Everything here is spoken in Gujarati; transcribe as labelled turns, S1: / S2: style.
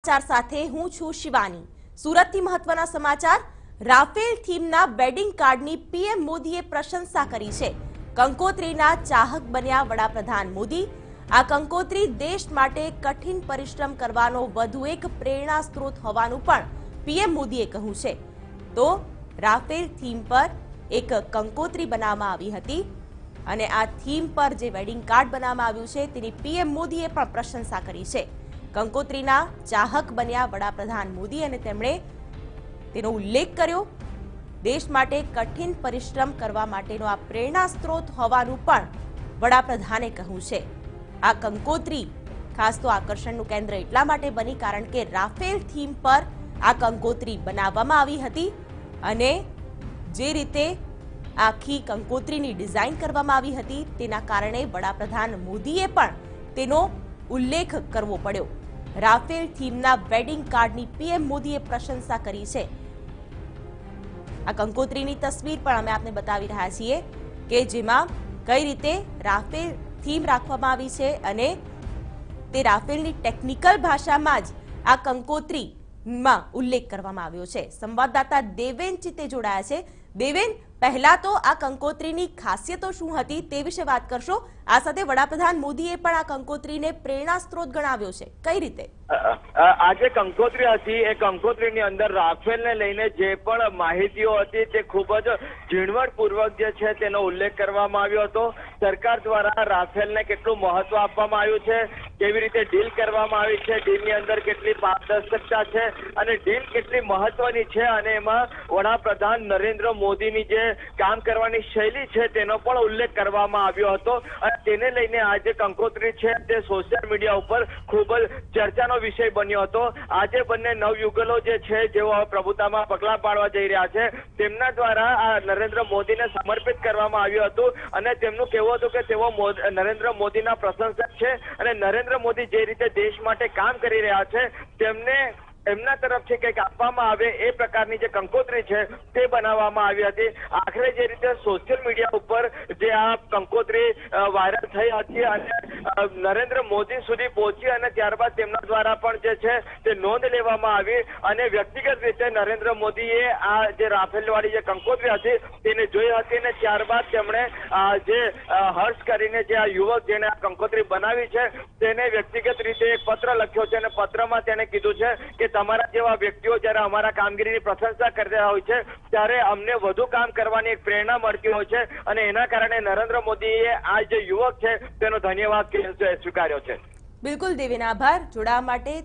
S1: સમાચાર સાથે હું છું શિવાની। સુરતથી મહત્વના સમાચાર। રાફેલ થીમના વેડિંગ કાર્ડની પીએમ મોદીએ પ્રશંસા કરી છે। કંકોત્રીના ચાહક બન્યા વડાપ્રધાન મોદી। આ કંકોત્રી દેશ માટે કઠિન પરિશ્રમ કરવાનો વધુ એક પ્રેરણા સ્ત્રોત હોવાનું પણ પીએમ મોદીએ કહ્યું છે। તો રાફેલ થીમ પર એક કંકોત્રી બનાવવામાં આવી હતી અને આ થીમ પર જે વેડિંગ કાર્ડ બનાવવામાં આવ્યું છે તેની પીએમ મોદીએ પણ પ્રશંસા કરી છે। કંકોત્રીના ચાહક બન્યા વડાપ્રધાન મોદી અને તેમણે તેનો ઉલ્લેખ કર્યો। દેશ માટે કઠિન પરિશ્રમ કરવા માટેનો આ પ્રેરણા સ્ત્રોત હોવાનું પણ વડાપ્રધાને કહ્યું છે। આ કંકોત્રી ખાસ તો આકર્ષણનું કેન્દ્ર એટલા માટે બની કારણ કે રાફેલ થીમ પર આ કંકોત્રી બનાવવામાં આવી હતી અને જે રીતે આખી કંકોત્રીની ડિઝાઇન કરવામાં આવી હતી તેના કારણે વડાપ્રધાન મોદીએ પણ તેનો ઉલ્લેખ કરવો પડ્યો। રાફેલ થીમના વેડિંગ કાર્ડની પીએમ મોદીએ પ્રશંસા કરી છે। આ કંકોત્રીની તસવીર પણ અમે આપને બતાવી રહ્યા છીએ કે જેમાં કઈ રીતે રાફેલ થીમ રાખવામાં આવી છે અને તે રાફેલની ટેકનિકલ ભાષામાં જ આ કંકોત્રીમાં ઉલ્લેખ કરવામાં આવ્યો છે। સંવાદદાતા દેવેન ચિત્તે જોડાયા છે। દેવેન, પહેલા તો આ કંકોત્રીની ખાસિયતો શું હતી તે વિશે વાત કરશો। આ સાથે વડાપ્રધાન મોદીએ પણ આ કંકોત્રીને પ્રેરણા સ્ત્રોત ગણાવ્યો છે, કઈ રીતે?
S2: આજે કંકોત્રી હતી એ કંકોત્રીની અંદર રાફેલને લઈને જે પણ માહિતીઓ હતી તે ખૂબ જ ઝીણવટપૂર્વક જે છે તેનો ઉલ્લેખ કરવામાં આવ્યો હતો। સરકાર દ્વારા રાફેલને કેટલું મહત્વ આપવામાં આવ્યું છે, કેવી રીતે ડીલ કરવામાં આવી છે, ડીલની અંદર કેટલી પારદર્શકતા છે અને ડીલ કેટલી મહત્વની છે અને એમાં વડાપ્રધાન નરેન્દ્ર મોદીની જે કામ કરવાની શૈલી છે તેનો પણ ઉલ્લેખ કરવામાં આવ્યો હતો અને તેને લઈને આજે કંકોત્રી છે તે સોશિયલ મીડિયા ઉપર ખૂબ જ ચર્ચાનો વિષય બન્યો હતો। આજે બંને નવયુગલો જે છે જેઓ પ્રભુતામાં પગલા પાડવા જઈ રહ્યા છે તેમના દ્વારા આ નરેન્દ્ર મોદીને સમર્પિત કરવામાં આવ્યું હતું અને તેમનું કહેવું હતું કે તેઓ નરેન્દ્ર મોદીના પ્રશંસક છે અને નરેન્દ્ર મોદી જે રીતે દેશ માટે કામ કરી રહ્યા છે તેમને એમના તરફથી કંઈક આપવામાં આવે એ પ્રકારની જે કંકોત્રી છે તે બનાવવામાં આવી હતી। આખરે જે રીતે સોશિયલ મીડિયા ઉપર જે આ કંકોત્રી વાયરલ થઈ હતી અને નરેન્દ્ર મોદી સુધી પહોંચી અને ત્યારબાદ તેમના દ્વારા પણ જે છે તે નોંધ લેવામાં આવી અને વ્યક્તિગત રીતે નરેન્દ્ર મોદીએ આ જે રાફેલવાળી જે કંકોત્રી હતી તેને જોઈ હતી અને ત્યારબાદ તેમણે જે હર્ષ કરીને જે આ યુવક જેને આ કંકોત્રી બનાવી છે તેને વ્યક્તિગત રીતે એક પત્ર લખ્યો છે અને પત્રમાં તેને કીધું છે કે તમારા જેવા વ્યક્તિઓ જ્યારે અમારા કામગીરીની પ્રશંસા કરતા હોય છે ત્યારે અમને વધુ કામ કરવાની એક પ્રેરણા મળતી હોય છે અને એના કારણે નરેન્દ્ર મોદીએ આ જે યુવક છે તેનો ધન્યવાદ સ્વીકાર્યો છે।
S1: બિલકુલ દેવેન, આભાર જોડાવા માટે।